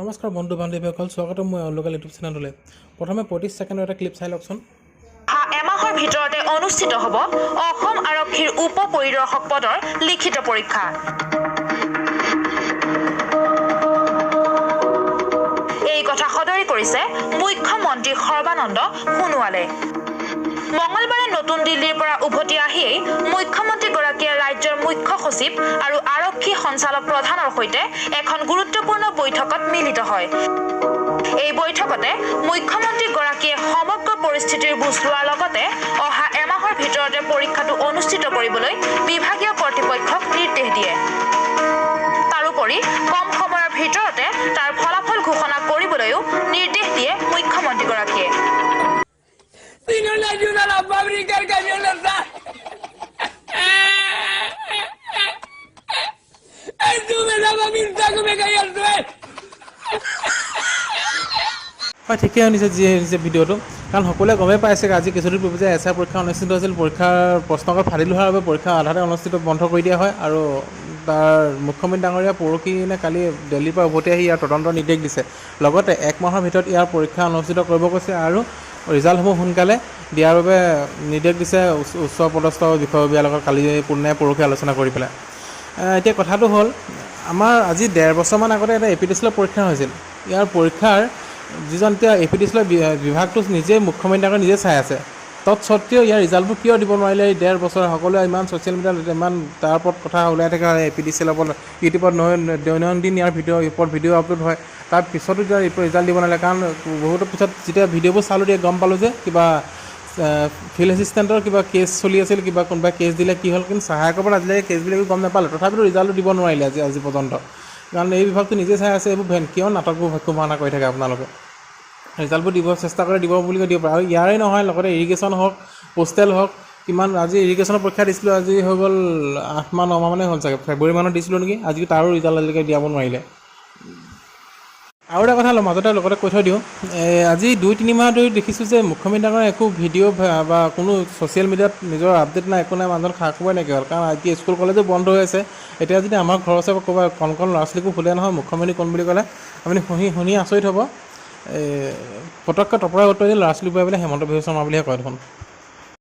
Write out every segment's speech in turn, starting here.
নমস্কাৰ বন্ধু বান্ধৱীসকল, স্বাগতম মই লোকেল ইউটিউব চেনেললৈ। প্ৰথমে 25 ছেকেণ্ডৰ এটা ক্লিপ চাই লওকচোন। এমাহৰ ভিতৰতে অনুষ্ঠিত হ'ব অসম আৰক্ষীৰ উপ পৰিদৰ্শক পদৰ লিখিত পৰীক্ষা। এই কথা সদৰি কৰিছে মুখ্যমন্ত্ৰী সৰ্বানন্দ সোণোৱালে। মঙলবাৰে নতুন দিল্লীৰ পৰা উভতি আহিয়েই মুখ্যমন্ত্ৰীগৰাকীয়ে ৰাজ্যৰ মুখ্য সচিব আৰু আৰক্ষী সঞ্চালক প্ৰধানৰ সৈতে এখন গুৰুত্বপূৰ্ণ বৈঠকত মিলিত হয়। এই বৈঠকতে মুখ্যমন্ত্ৰীগৰাকীয়ে সমগ্ৰ পৰিস্থিতিৰ বুজ লোৱাৰ লগতে অহা এমাহৰ ভিতৰতে পৰীক্ষাটো অনুষ্ঠিত কৰিবলৈ বিভাগীয় কৰ্তৃপক্ষক নিৰ্দেশ দিয়ে। তাৰোপৰি কম সময়ৰ ভিতৰতে তাৰ ফলাফল ঘোষণা কৰিবলৈও নিৰ্দেশ দিয়ে মুখ্যমন্ত্ৰীগৰাকীয়ে। Si no le ayuda a la fábrica, el camión no está. Tú me dabas mi saco, me caí al suelo. হয়, ঠিকেই শুনিছে যিয়ে শুনিছে ভিডিঅ'টো, কাৰণ সকলোৱে গমেই পাইছে আজি কিছুদিন পূৰ্বে যে এছআই পৰীক্ষা অনুষ্ঠিত হৈছিল। পৰীক্ষাৰ প্ৰশ্নকাকত ফাদিল হোৱাৰ বাবে পৰীক্ষা আধাতে অনুষ্ঠিত বন্ধ কৰি দিয়া হয় আৰু তাৰ মুখ্যমন্ত্ৰী ডাঙৰীয়া পৰহি নে কালি দিল্লীৰ পৰা উভতি আহি ইয়াৰ তদন্ত নিৰ্দেশ দিছে। লগতে 1 মাহৰ ভিতৰত ইয়াৰ পৰীক্ষা অনুষ্ঠিত কৰিব কৈছে আৰু ৰিজাল্টসমূহ সোনকালে দিয়াৰ বাবে নিৰ্দেশ দিছে উচ্চ পদস্থ বিষয়ববীয়াৰ লগত কালি পৰহি আলোচনা কৰি পেলাই। এতিয়া কথাটো হ'ল, আমাৰ আজি 1.5 বছৰমান আগতে এটা APDCL পৰীক্ষা হৈছিল। ইয়াৰ পৰীক্ষাৰ যিজন এতিয়া APDCL বিভাগটো নিজে মুখ্যমন্ত্ৰীয়ে নিজে চাই আছে, তৎসত্ত্বেও ইয়াৰ ৰিজাল্টবোৰ কিয় দিব নোৱাৰিলে? এই 1.5 বছৰ সকলোৱে ইমান ছ'চিয়েল মিডিয়াত ইমান তাৰ ওপৰত কথা ওলাই থাকে। APDCL ওপৰত ইউটিউবত দৈনন্দিন ইয়াৰ ভিডিঅ' আপলোড হয়। তাৰ পিছতো এতিয়া ৰিজাল্ট দিব নোৱাৰিলে, কাৰণ বহুতো পিছত যেতিয়া ভিডিঅ'বোৰ চালোঁ দিয়ে গম পালোঁ যে কিবা ফিল্ড এছিষ্টেণ্টৰ কিবা কেছ চলি আছিল, কিবা কোনোবাই কেছ দিলে কি হ'ল, কিন্তু সহায়কৰ পৰা আজিলৈকে কেছবিলাকো গম নাপালোঁ। তথাপিতো ৰিজাল্টটো দিব নোৱাৰিলে আজি পৰ্যন্ত, কাৰণ এই বিভাগটো নিজে চাই আছে। এইবোৰ কিয় নাটকবোৰ ভাষ্যমানা কৰি থাকে আপোনালোকে? ৰিজাল্টবোৰ দিব চেষ্টা কৰে, দিব বুলি কৈ দিব পাৰে। আৰু ইয়াৰে নহয়, লগতে ইৰিগেশ্যন হওক, পোষ্টেল হওক, কিমান আজি ইৰিগেশ্যনৰ পৰীক্ষা দিছিলোঁ, আজি হৈ গ'ল 8 মাহ 9 মাহ মানে হ'ল চাগে, ফেব্ৰুৱাৰী মানত দিছিলোঁ নেকি। আজি তাৰো ৰিজাল্ট আজিলৈকে দিয়াব নোৱাৰিলে। আৰু এটা কথা মাজতে লগতে কৈ থৈ দিওঁ, আজি 2-3 মাহ ধৰি দেখিছোঁ যে মুখ্যমন্ত্ৰীৰ একো ভিডিঅ' বা কোনো ছ'চিয়েল মিডিয়াত নিজৰ আপডেট নাই, একো নাই, মানুহজন খা খবৰে নাইকিয়া হ'ল। কাৰণ আজি স্কুল কলেজো বন্ধ হৈ আছে। এতিয়া যদি আমাৰ ঘৰৰ ওচৰত ক'ৰবাত কণ ল'ৰা ছোৱালীকো সোধে নহয় মুখ্যমন্ত্ৰী কোন বুলি ক'লে, আপুনি শুনি আচৰিত হ'ব। পটককৈ টপৰা উত্তৰ দি ল'ৰা ছোৱালীবোৰে বোলে হেমন্ত বিশ্ব শৰ্মা বুলিহে কয় দেখোন।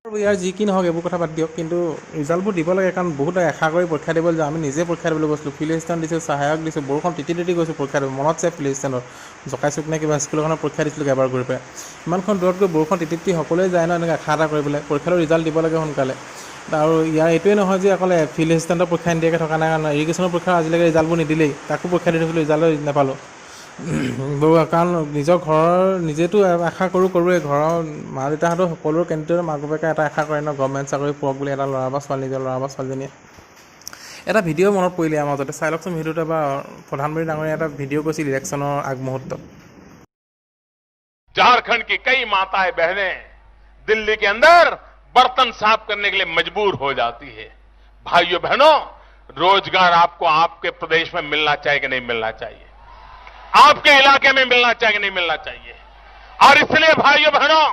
ইয়াৰ যি কি নহওক এইবোৰ কথা বাদ দিয়ক, কিন্তু ৰিজাল্টবোৰ দিব লাগে। কাৰণ বহুতে আশা কৰি পৰীক্ষা দিবলৈ যাওঁ। আমি নিজে পৰীক্ষা দিবলৈ গৈছিলোঁ, ফিল্ড এছিষ্টেণ্ট দিছোঁ, সহায়ক দিছোঁ, বৰষুণ তিতি গৈছোঁ পৰীক্ষা দিব। মনত আছে ফিল্ড এছিষ্টেণ্টত জকাইচুক নে কিবা স্কুল এখনত পৰীক্ষা দিছিলোঁ এবাৰ গৈ পেলাই। ইমানখন দূৰত গৈ বৰষুণ তিতি সকলোৱে যায় ন, এনেকৈ আশা এটা কৰি পেলাই পৰীক্ষাটো ৰিজাল্ট দিব লাগে সোনকালে। আৰু ইয়াৰ এইটোৱে নহয় যে অকল ফিল্ড এছিষ্টেণ্টৰ পৰীক্ষা নিদিয়াকৈ থকা নাই, কাৰণ ইৰিগেশ্যনৰ পৰীক্ষা আজিলৈকে ৰিজাল্টবোৰ নিদিলেই, তাকো পৰীক্ষা দি থৈছিলোঁ, ৰিজাল্ট নাপালোঁ। কাৰণ নিজৰ ঘৰৰ নিজেতো আশা কৰোঁৱে, ঘৰৰ মা দেউতাহঁতো সকলো কেন্দ্ৰীয় মাক বাপেকে এটা আশা কৰে ন, গভৰ্ণমেণ্ট চাকৰি পোৱাক বুলি এটা ল'ৰা বা ছোৱালী, নিজৰ ল'ৰা বা ছোৱালীজনীয়ে। এটা ভিডিঅ' মনত পৰিলে আমাৰ মাজতে, চাই লওকচোন ভিডিঅ'টো। বা প্ৰধানমন্ত্ৰী ডাঙৰীয়া এটা ভিডিঅ' কৰিছিল ইলেকশ্যনৰ আগমুহূৰ্তত। झारखंड की कई माताएं बहनें दिल्ली के अंदर बर्तन साफ करने के लिए मजबूर हो जाती है। भाइयों बहनों, रोजगार आपको आपके प्रदेश में मिलना चाहिए कि नहीं मिलना चाहिए? आपके इलाके में मिलना चाहिए कि नहीं मिलना चाहिए? और इसलिए भाइयों बहनों,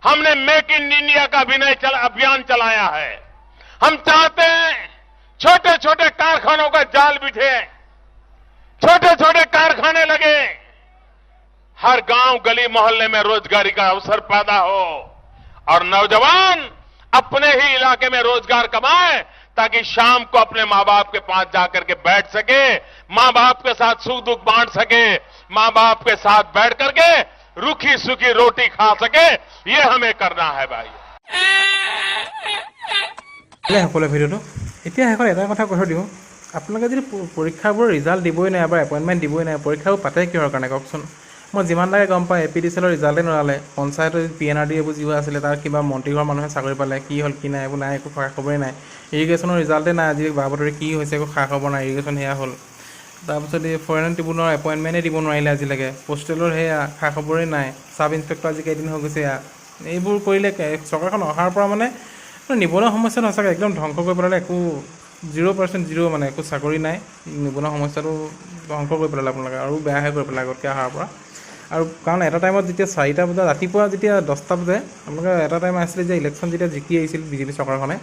हमने मेक इन इंडिया का अभियान चलाया है। हम चाहते हैं छोटे छोटे कारखानों का जाल बिछे, छोटे छोटे कारखाने लगे, हर गांव गली मोहल्ले में रोजगारी का अवसर पैदा हो और नौजवान अपने ही इलाके में रोजगार कमाए, ताकि शाम को अपने माँ बाप के पास जाकर के बैठ सके, माँ बाप के साथ सुख दुख बांट सके, माँ बाप के साथ बैठ करके रूखी सूखी रोटी खा सके। ये हमें करना है भाई। সকলোৱে ভিডিঅ'টো এতিয়া শেষত এটা কথা কৈ দিওঁ, আপোনালোকে যদি পৰীক্ষাবোৰ ৰিজাল্ট দিবই নাই বা এপইণ্টমেণ্ট দিবই নাই, পৰীক্ষাবোৰ পাতে কিহৰ কাৰণে কওকচোন? মই যিমান লাগে গম পাওঁ, APDCLৰ ৰিজাল্টে নোলালে, পঞ্চায়তৰ PNRD এইবোৰ যি আছিলে তাৰ কিবা মন্ত্ৰীঘৰৰ মানুহে চাকৰি পালে, কি হ'ল কি নাই এইবোৰ নাই, একো খা খবৰেই নাই। ইৰিগেশ্যনৰ ৰিজাল্টে নাই, আজি বাবতৰি কি হৈছে একো খা খবৰ নাই, ইৰিগেশ্যন সেয়া হ'ল। তাৰপিছত এই ফৰেইন ট্ৰিবিউনৰ এপইণ্টমেণ্টেই দিব নোৱাৰিলে আজিলৈকে, পোষ্টেলৰ সেয়া খা খবৰেই নাই, চাব ইনস্পেক্টৰ আজি কেইদিন হৈ গৈছে এয়া। এইবোৰ কৰিলে চৰকাৰখন অহাৰ পৰা মানে নিবনুৱা সমস্যাটো সঁচাকৈ একদম ধ্বংস কৰি পেলালে। একো 0% মানে একো চাকৰি নাই, নিবনুৱা সমস্যাটো ধ্বংস কৰি পেলালে আপোনালোকে, আৰু বেয়াহে কৰি পেলালে আগতকৈ অহাৰ পৰা। আৰু কাৰণ এটা টাইমত যেতিয়া 4টা বজাত ৰাতিপুৱা যেতিয়া 10টা বজাত আপোনালোকে এটা টাইম আছিলে যে ইলেকশ্যন যেতিয়া জিকি আহিছিল বিজেপি চৰকাৰখনে,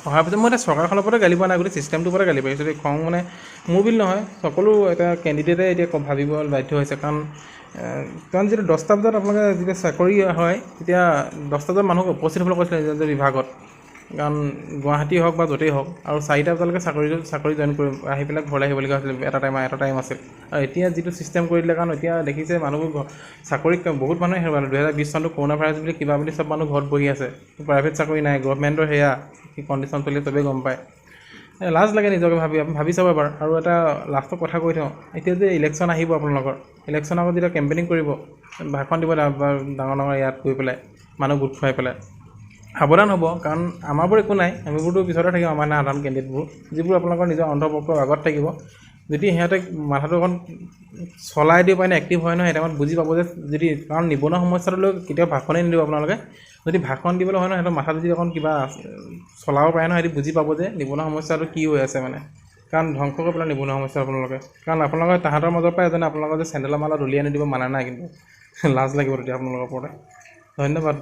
অহাৰ পিছত মই এতিয়া চৰকাৰখনৰ ওপৰতে গালি পোৱা নাই, গোটেই ছিষ্টেমটোৰ ওপৰতে গালি পাৰিছোঁ। খং মানে মোৰ বুলি নহয়, সকলো এটা কেণ্ডিডেটে এতিয়া ভাবিব বাধ্য হৈছে। কাৰণ যিটো 10টা বজাত আপোনালোকে যেতিয়া চাকৰি হয় তেতিয়া 10টা বজাত মানুহ উপস্থিত হ'বলৈ কৈছিলে নিজৰ নিজৰ বিভাগত, কাৰণ গুৱাহাটী হওক বা য'তেই হওক, আৰু 4টা বজালৈকে চাকৰি জইন কৰি আহি পেলাই ঘৰলৈ আহিবলগীয়া হৈছিল। এটা টাইম আছিল। আৰু এতিয়া যিটো ছিষ্টেম কৰি দিলে, কাৰণ এতিয়া দেখিছে মানুহবোৰ চাকৰি বহুত মানুহে হেৰুৱালে। 2020 চনটো কৰোণা ভাইৰাছ বুলি কিবা বুলি চব মানুহ ঘৰত বহি আছে, প্ৰাইভেট চাকৰি নাই, গভৰ্ণমেণ্টৰ সেয়া কি কণ্ডিশ্যন চলি চবেই গম পায়। লাজ লাগে নিজকে ভাবি চাব এবাৰ। আৰু এটা লাষ্টৰ কথা কৈ থওঁ, এতিয়া যে ইলেকশ্যন আহিব আপোনালোকৰ, ইলেকশ্যনৰ আগত যেতিয়া কেম্পেইনিং কৰিব, ভাষণ দিব ডাঙৰ ইয়াত গৈ পেলাই মানুহ গোট খুৱাই পেলাই, সাৱধান হ'ব। কাৰণ আমাৰবোৰ একো নাই, আমিবোৰতো পিছতে থাকিম, আমাৰ সাধাৰণ কেণ্ডিডেটবোৰ যিবোৰ আপোনালোকৰ নিজৰ অন্তৰ্ভুক্তৰ আগত থাকিব। যদি সিহঁতে মাথাটো অকণ চলাই দিব পাৰে, এক্টিভ হয় নহয়, সেই টাইমত বুজি পাব যে যদি, কাৰণ নিবনুৱা সমস্যাটোলৈ কেতিয়াও ভাষণেই নিদিব আপোনালোকে। যদি ভাষণ দিবলৈ হয় নহয়, সিহঁতৰ মাথাত যদি অকণ কিবা চলাব পাৰে নহয়, সিহঁতি বুজি পাব যে নিবনুৱা সমস্যাটো কি হৈ আছে মানে। কাৰণ ধ্বংস কৰি পেলাই নিবনুৱা সমস্যা আপোনালোকে। কাৰণ আপোনালোকে তাহাঁতৰ মাজৰ পৰা এজনে আপোনালোকৰ যে চেণ্ডেলৰ মালত উলিয়াই আনি দিব মানে নাই, কিন্তু লাজ লাগিব তেতিয়া আপোনালোকৰ ওপৰতে। ধন্যবাদ।